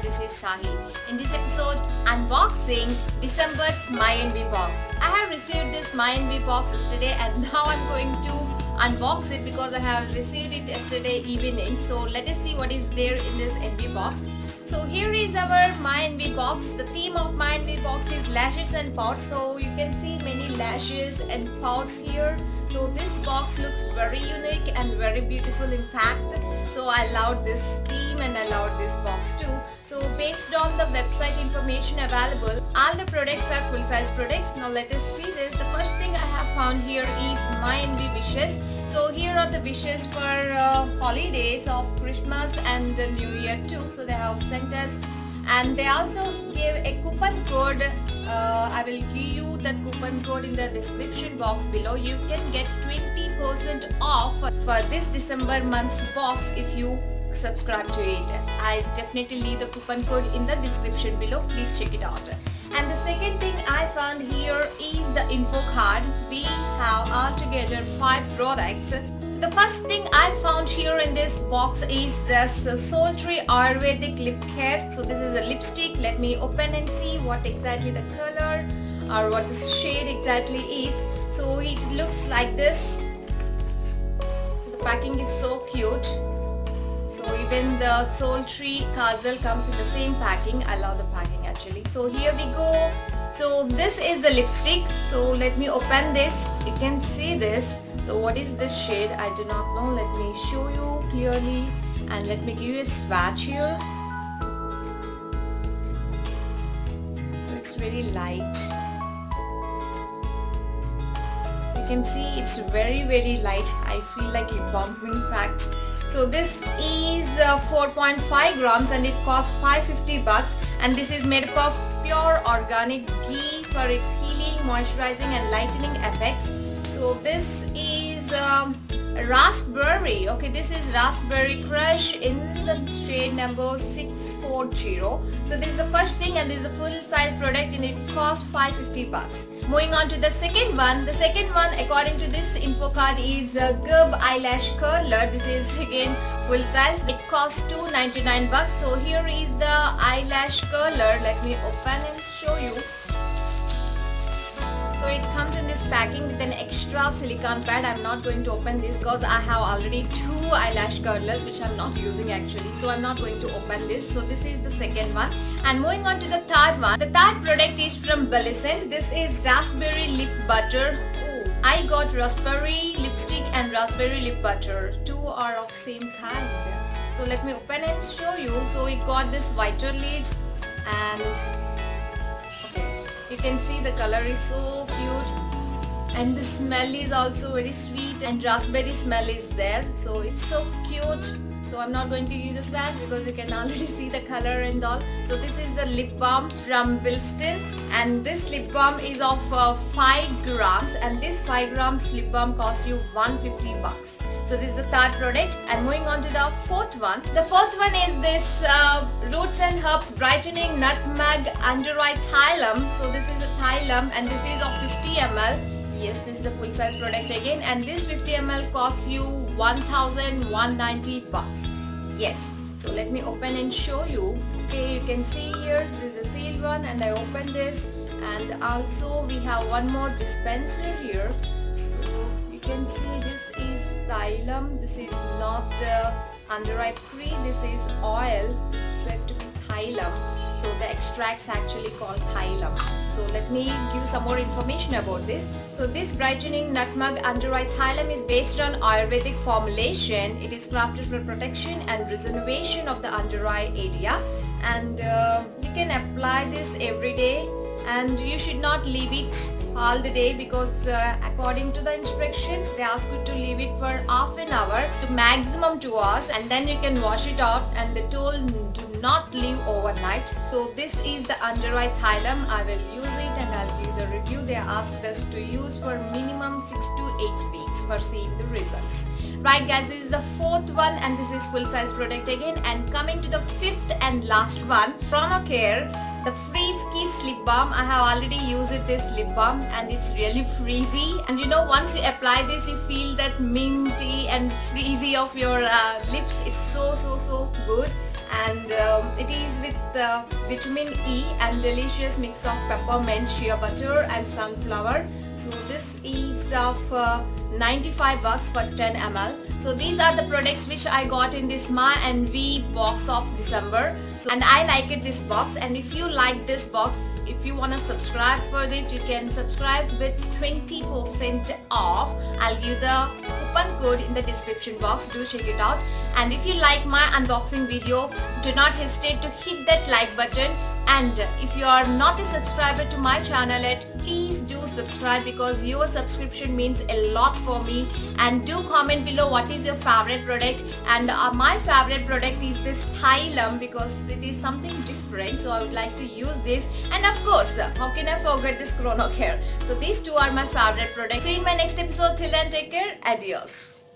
this is Shahi. In this episode, unboxing December's MyNB box. I have received this MyNB box yesterday and now I'm going to unbox it because I have received it yesterday evening. So let us see what is there in this NB box. So here is our MyNB box. The theme of MyNB box is lashes and pouts. So you can see many lashes and pouts here. So this box looks very unique and very beautiful in fact. So I loved this theme and I loved this box too. So based on the website information available, all the products are full-size products. Now let us see this. The first thing I have found here is MyNB wishes. So here are the wishes for holidays of Christmas and New Year too. So they have sent us, and they also gave a coupon code. I will give you that coupon code in the description box below. You can get 20% off for this December month's box if you subscribe to it. I definitely leave the coupon code in the description below. Please check it out. And the second thing I found here is the info card. We have altogether 5 products. So the first thing I found here in this box is this Sultry Ayurvedic lip care. So this is a lipstick. Let me open and see what exactly the color or what the shade exactly is. So it looks like this. So the packing is so cute. So even the Sultry Kajal comes in the same packing. I love the packing actually. So here we go. So this is the lipstick. So let me open this. You can see this. So what is this shade? I do not know. Let me show you clearly and let me give you a swatch here. So it's very light. So you can see it's very light. I feel like lip balm in fact. So this is 4.5 grams and it costs 550 bucks, and this is made up of pure organic ghee for its healing, moisturizing and lightening effects. So this is raspberry. Okay, this is raspberry crush in the shade number 640. So this is the first thing and this is a full size product and it costs 550 bucks. Moving on to the second one. The second one according to this info card is Gub eyelash curler. This is again full size. It costs 299 bucks. So here is the eyelash curler. Let me open and show you. So it comes in this packing with an extra silicone pad. I'm not going to open this because I have already 2 eyelash curlers which I'm not using actually. So I'm not going to open this. So this is the second one. And moving on to the third one. The third product is from Bellicent. This is raspberry lip butter. Oh, I got raspberry lipstick and raspberry lip butter. 2 are of same kind. So let me open and show you. So it got this whiter lid and you can see the color is so cute and the smell is also very sweet and raspberry smell is there. So it's so cute. So I'm not going to use the swatch because you can already see the color and all. So this is the lip balm from Wilston and this lip balm is of 5 grams and this 5 grams lip balm costs you 150 bucks. So this is the third product, and moving on to the fourth one. The fourth one is this Roots and Herbs Brightening Nutmeg Under Eye Thylam. So this is a thylam and this is of 50 ml. Yes, this is a full size product again and this 50 ml costs you 1,190 bucks. Yes. So let me open and show you. Okay, you can see here this is a sealed one and I opened this, and also we have one more dispenser here. So you can see this is thylam. This is not under eye cream. This is oil. This is said to be thylam. So the extracts actually called thylam. So let me give some more information about this. So this brightening nutmeg under eye thylam is based on Ayurvedic formulation. It is crafted for protection and rejuvenation of the under eye area, and you can apply this every day and you should not leave it all the day because according to the instructions they ask you to leave it for half an hour to maximum 2 hours and then you can wash it out, and they told do not leave overnight. So this is the under eye thylam. I will use it and I'll give the review. They asked us to use for minimum 6 to 8 weeks for seeing the results. Right guys, this is the fourth one and this is full size product again. And coming to the fifth and last one, Chronocare, the Freeze Kiss lip balm. I have already used this lip balm and it's really freezy, and you know, once you apply this you feel that minty and freezy of your lips. It's so good, and it is with vitamin E and delicious mix of peppermint, shea butter and sunflower. So this is of 95 bucks for 10 ml. So these are the products which I got in this Ma and V box of December. So, and I like it this box, and if you like this box, if you want to subscribe for it, you can subscribe with 20% off. I'll give the coupon code in the description box. Do check it out. And if you like my unboxing video, do not hesitate to hit that like button. And if you are not a subscriber to my channel yet, please do subscribe, because your subscription means a lot for me. And do comment below what is your favorite product. And my favorite product is this Thylum, because it is something different, so I would like to use this. And of course, how can I forget this Chrono Care? So these two are my favorite products. See you in my next episode. Till then, take care. Adios.